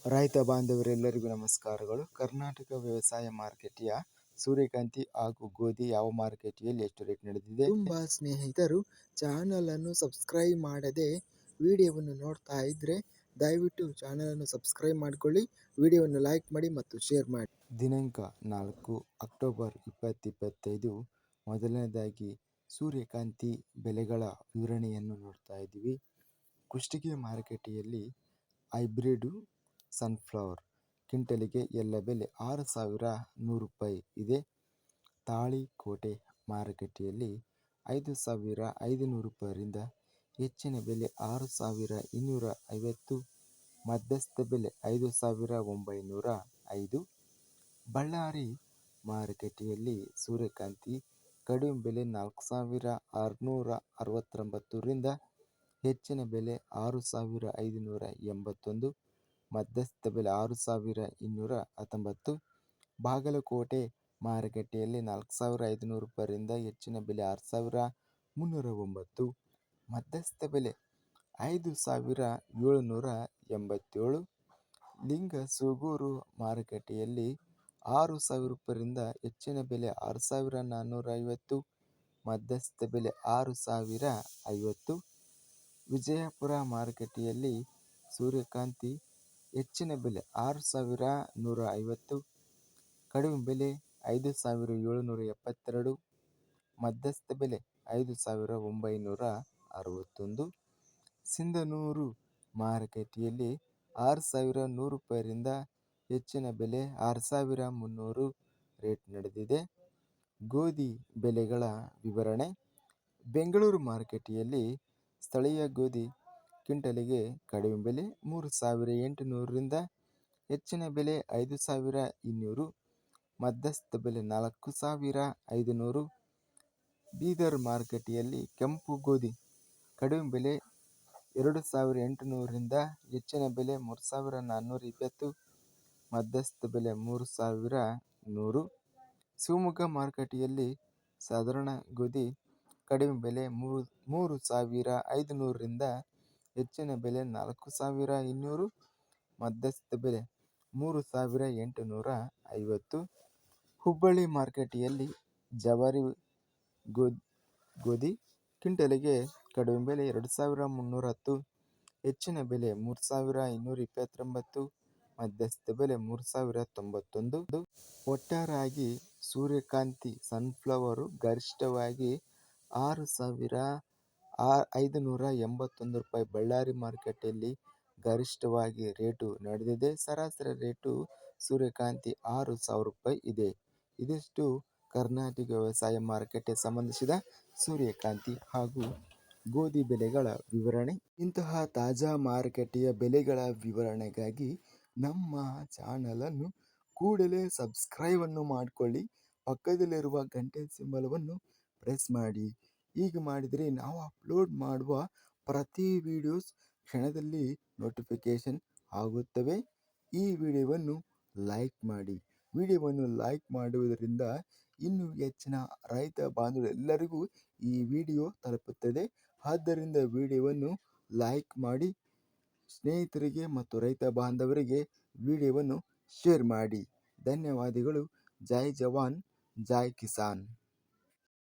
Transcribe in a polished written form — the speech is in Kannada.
ರೈತ ಬಾಂಧವರೆಲ್ಲರಿಗೂ ನಮಸ್ಕಾರಗಳು. ಕರ್ನಾಟಕ ವ್ಯವಸಾಯ ಮಾರುಕಟ್ಟೆಯ ಸೂರ್ಯಕಾಂತಿ ಹಾಗೂ ಗೋಧಿ ಯಾವ ಮಾರುಕಟ್ಟೆಯಲ್ಲಿ ಎಷ್ಟು ರೇಟ್ ನಡೆದಿದೆ? ತುಂಬ ಸ್ನೇಹಿತರು ಚಾನಲನ್ನು ಸಬ್ಸ್ಕ್ರೈಬ್ ಮಾಡದೆ ವಿಡಿಯೋವನ್ನು ನೋಡ್ತಾ ಇದ್ದರೆ ದಯವಿಟ್ಟು ಚಾನಲನ್ನು ಸಬ್ಸ್ಕ್ರೈಬ್ ಮಾಡಿಕೊಳ್ಳಿ, ವಿಡಿಯೋವನ್ನು ಲೈಕ್ ಮಾಡಿ ಮತ್ತು ಶೇರ್ ಮಾಡಿ. ದಿನಾಂಕ 4 ಅಕ್ಟೋಬರ್ 2025. ಮೊದಲನೇದಾಗಿ ಸೂರ್ಯಕಾಂತಿ ಬೆಲೆಗಳ ವಿವರಣೆಯನ್ನು ನೋಡ್ತಾ ಇದ್ದೀವಿ. ಕುಷ್ಟಗಿ ಮಾರುಕಟ್ಟೆಯಲ್ಲಿ ಹೈಬ್ರಿಡ್ ಸನ್ಫ್ಲವರ್ ಕ್ವಿಂಟಲಿಗೆ ಎಲ್ಲ ಬೆಲೆ 6,100 ರೂಪಾಯಿ ಇದೆ. ತಾಳಿಕೋಟೆ ಮಾರುಕಟ್ಟೆಯಲ್ಲಿ 5,500 ರೂಪಾಯಿಯಿಂದ ಹೆಚ್ಚಿನ ಬೆಲೆ 6,250, ಮಧ್ಯಸ್ಥ ಬೆಲೆ 5,905. ಬಳ್ಳಾರಿ ಮಾರುಕಟ್ಟೆಯಲ್ಲಿ ಸೂರ್ಯಕಾಂತಿ ಕಡಿಮೆ ಬೆಲೆ 4,669ರಿಂದ ಹೆಚ್ಚಿನ ಬೆಲೆ 6,581, ಮಧ್ಯಸ್ಥ ಬೆಲೆ 6,219. ಬಾಗಲಕೋಟೆ ಮಾರುಕಟ್ಟೆಯಲ್ಲಿ 4,500 ರೂಪಾಯಿಯಿಂದ ಹೆಚ್ಚಿನ ಬೆಲೆ 6,309, ಮಧ್ಯಸ್ಥ ಬೆಲೆ 5,787. ಲಿಂಗಸೂಗೂರು ಮಾರುಕಟ್ಟೆಯಲ್ಲಿ 6,000 ರೂಪಾಯಿಯಿಂದ ಹೆಚ್ಚಿನ ಬೆಲೆ 6,450, ಮಧ್ಯಸ್ಥ ಬೆಲೆ 6,050. ವಿಜಯಪುರ ಮಾರುಕಟ್ಟೆಯಲ್ಲಿ ಸೂರ್ಯಕಾಂತಿ ಹೆಚ್ಚಿನ ಬೆಲೆ 6,150, ಕಡಿಮೆ ಬೆಲೆ 5,772, ಮಧ್ಯಸ್ಥ ಬೆಲೆ 5,961. ಸಿಂಧನೂರು ಮಾರುಕಟ್ಟೆಯಲ್ಲಿ 6,100 ರೂಪಾಯಿಯಿಂದ ಹೆಚ್ಚಿನ ಬೆಲೆ 6,300 ರೇಟ್ ನಡೆದಿದೆ. ಗೋಧಿ ಬೆಲೆಗಳ ವಿವರಣೆ. ಬೆಂಗಳೂರು ಮಾರುಕಟ್ಟೆಯಲ್ಲಿ ಸ್ಥಳೀಯ ಗೋಧಿ ಕ್ವಿಂಟಲಿಗೆ ಕಡಿಮೆ ಬೆಲೆ 3,800ರಿಂದ ಹೆಚ್ಚಿನ ಬೆಲೆ 5,200, ಮಧ್ಯಸ್ಥ ಬೆಲೆ 4,500. ಬೀದರ್ ಮಾರುಕಟ್ಟೆಯಲ್ಲಿ ಕೆಂಪು ಗೋಧಿ ಕಡಿಮೆ ಬೆಲೆ 2,800ರಿಂದ ಹೆಚ್ಚಿನ ಬೆಲೆ 3,420, ಮಧ್ಯಸ್ಥ ಬೆಲೆ 3,100. ಶಿವಮೊಗ್ಗ ಮಾರುಕಟ್ಟೆಯಲ್ಲಿ ಸಾಧಾರಣ ಗೋಧಿ ಕಡಿಮೆ ಬೆಲೆ 3,500ರಿಂದ ಹೆಚ್ಚಿನ ಬೆಲೆ 4,200, ಮಧ್ಯಸ್ಥ ಬೆಲೆ 3,850. ಹುಬ್ಬಳ್ಳಿ ಮಾರುಕಟ್ಟೆಯಲ್ಲಿ ಜವಾರಿ ಗೋಧಿ ಕ್ವಿಂಟಲಿಗೆ ಕಡಿಮೆ ಬೆಲೆ 2,310, ಹೆಚ್ಚಿನ ಬೆಲೆ 3,229, ಮಧ್ಯಸ್ಥ ಬೆಲೆ 3,091. ಒಟ್ಟಾರೆಯಾಗಿ ಸೂರ್ಯಕಾಂತಿ ಸನ್ಫ್ಲವರು ಗರಿಷ್ಠವಾಗಿ 6,581 ರೂಪಾಯಿ ಬಳ್ಳಾರಿ ಮಾರುಕಟ್ಟೆಯಲ್ಲಿ ಗರಿಷ್ಠವಾಗಿ ರೇಟು ನಡೆದಿದೆ. ಸರಾಸರಿ ರೇಟು ಸೂರ್ಯಕಾಂತಿ 6,000 ರೂಪಾಯಿ ಇದೆ. ಇದಿಷ್ಟು ಕರ್ನಾಟಕ ವ್ಯವಸಾಯ ಮಾರುಕಟ್ಟೆ ಸಂಬಂಧಿಸಿದ ಸೂರ್ಯಕಾಂತಿ ಹಾಗೂ ಗೋಧಿ ಬೆಲೆಗಳ ವಿವರಣೆ. ಇಂತಹ ತಾಜಾ ಮಾರುಕಟ್ಟೆಯ ಬೆಲೆಗಳ ವಿವರಣೆಗಾಗಿ ನಮ್ಮ ಚಾನಲನ್ನು ಕೂಡಲೇ ಸಬ್ಸ್ಕ್ರೈಬನ್ನು ಮಾಡಿಕೊಳ್ಳಿ, ಪಕ್ಕದಲ್ಲಿರುವ ಗಂಟೆ ಸಿಂಬಲವನ್ನು ಪ್ರೆಸ್ ಮಾಡಿ. ಹೀಗೆ ಮಾಡಿದರೆ ನಾವು ಅಪ್ಲೋಡ್ ಮಾಡುವ ಪ್ರತಿ ವಿಡಿಯೋಸ್ ಕ್ಷಣದಲ್ಲಿ ನೋಟಿಫಿಕೇಶನ್ ಆಗುತ್ತವೆ. ಈ ವಿಡಿಯೋವನ್ನು ಲೈಕ್ ಮಾಡಿ. ವಿಡಿಯೋವನ್ನು ಲೈಕ್ ಮಾಡುವುದರಿಂದ ಇನ್ನೂ ಹೆಚ್ಚಿನ ರೈತ ಬಾಂಧವರೆಲ್ಲರಿಗೂ ಈ ವಿಡಿಯೋ ತಲುಪುತ್ತದೆ. ಆದ್ದರಿಂದ ವಿಡಿಯೋವನ್ನು ಲೈಕ್ ಮಾಡಿ, ಸ್ನೇಹಿತರಿಗೆ ಮತ್ತು ರೈತ ಬಾಂಧವರಿಗೆ ವಿಡಿಯೋವನ್ನು ಶೇರ್ ಮಾಡಿ. ಧನ್ಯವಾದಗಳು. ಜೈ ಜವಾನ್, ಜೈ ಕಿಸಾನ್.